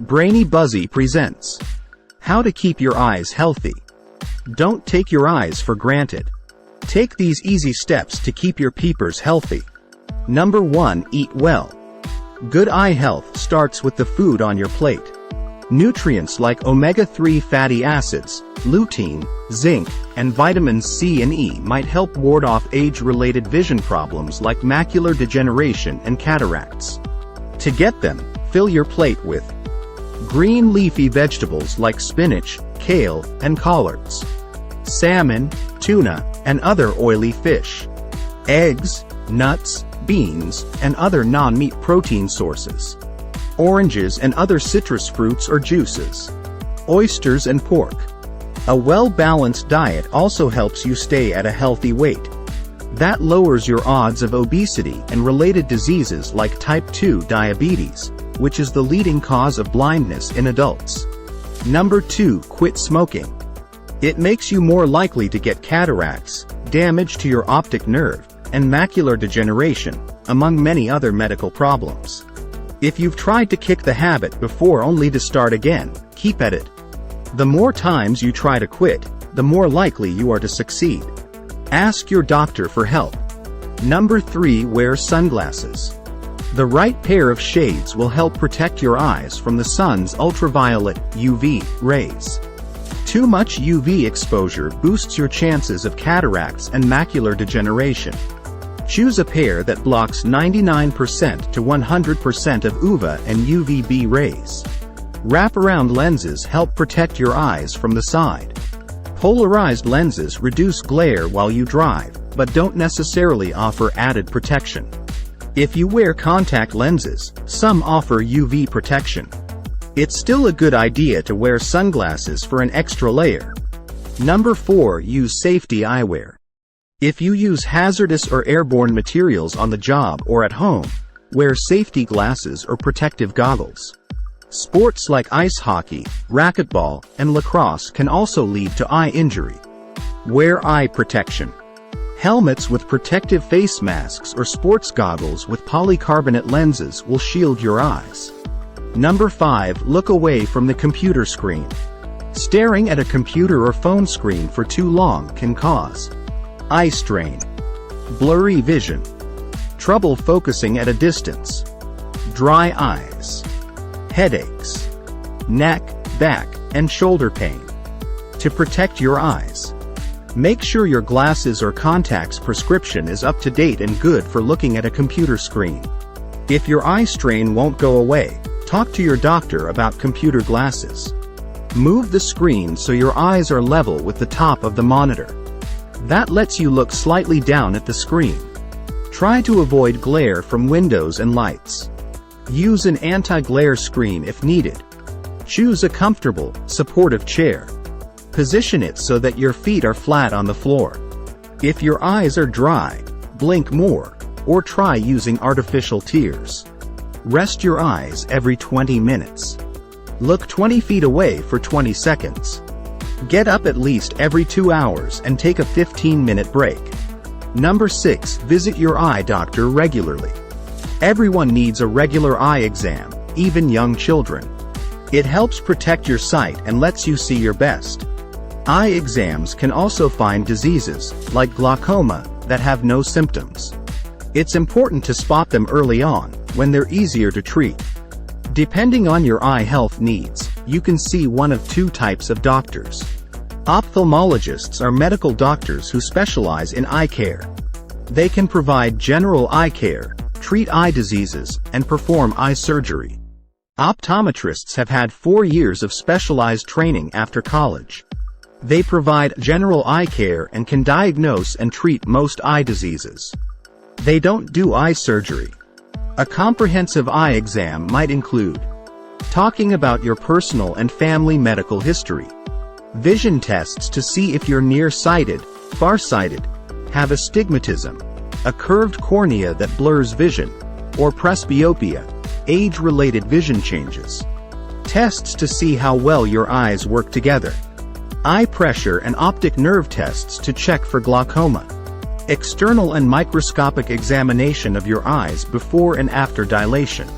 Brainy Buzzy presents How to Keep Your Eyes Healthy. Don't take your eyes for granted. Take these easy steps to keep your peepers healthy. Number 1. Eat well. Good eye health starts with the food on your plate. Nutrients like omega-3 fatty acids, lutein, zinc, and vitamins C and E might help ward off age-related vision problems like macular degeneration and cataracts. To get them, fill your plate with green leafy vegetables like spinach, kale, and collards, salmon, tuna, and other oily fish, eggs, nuts, beans, and other non-meat protein sources, oranges and other citrus fruits or juices, oysters and pork. A well-balanced diet also helps you stay at a healthy weight. That lowers your odds of obesity and related diseases like type 2 diabetes, which is the leading cause of blindness in adults. Number 2. Quit smoking. It makes you more likely to get cataracts, damage to your optic nerve, and macular degeneration, among many other medical problems. If you've tried to kick the habit before only to start again, keep at it. The more times you try to quit, the more likely you are to succeed. Ask your doctor for help. Number 3. Wear sunglasses. The right pair of shades will help protect your eyes from the sun's ultraviolet UV rays. Too much UV exposure boosts your chances of cataracts and macular degeneration. Choose a pair that blocks 99% to 100% of UVA and UVB rays. Wraparound lenses help protect your eyes from the side. Polarized lenses reduce glare while you drive, but don't necessarily offer added protection. If you wear contact lenses, some offer UV protection. It's still a good idea to wear sunglasses for an extra layer. Number 4. Use safety eyewear. If you use hazardous or airborne materials on the job or at home, wear safety glasses or protective goggles. Sports like ice hockey, racquetball, and lacrosse can also lead to eye injury. Wear eye protection. Helmets with protective face masks or sports goggles with polycarbonate lenses will shield your eyes. Number 5. Look away from the computer screen. Staring at a computer or phone screen for too long can cause eye strain, blurry vision, trouble focusing at a distance, dry eyes, headaches, neck, back, and shoulder pain. To protect your eyes, make sure your glasses or contacts prescription is up to date and good for looking at a computer screen. If your eye strain won't go away, talk to your doctor about computer glasses. Move the screen so your eyes are level with the top of the monitor. That lets you look slightly down at the screen. Try to avoid glare from windows and lights. Use an anti-glare screen if needed. Choose a comfortable, supportive chair. Position it so that your feet are flat on the floor. If your eyes are dry, blink more, or try using artificial tears. Rest your eyes every 20 minutes. Look 20 feet away for 20 seconds. Get up at least every 2 hours and take a 15-minute break. Number 6. Visit your eye doctor regularly. Everyone needs a regular eye exam, even young children. It helps protect your sight and lets you see your best. Eye exams can also find diseases, like glaucoma, that have no symptoms. It's important to spot them early on, when they're easier to treat. Depending on your eye health needs, you can see one of 2 types of doctors. Ophthalmologists are medical doctors who specialize in eye care. They can provide general eye care, treat eye diseases, and perform eye surgery. Optometrists have had 4 years of specialized training after college. They provide general eye care and can diagnose and treat most eye diseases. They don't do eye surgery. A comprehensive eye exam might include talking about your personal and family medical history, vision tests to see if you're nearsighted, farsighted, have astigmatism, a curved cornea that blurs vision, or presbyopia, age-related vision changes, tests to see how well your eyes work together, eye pressure and optic nerve tests to check for glaucoma, external and microscopic examination of your eyes before and after dilation,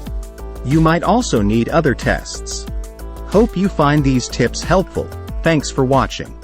You might also need other tests. Hope you find these tips helpful. Thanks for watching.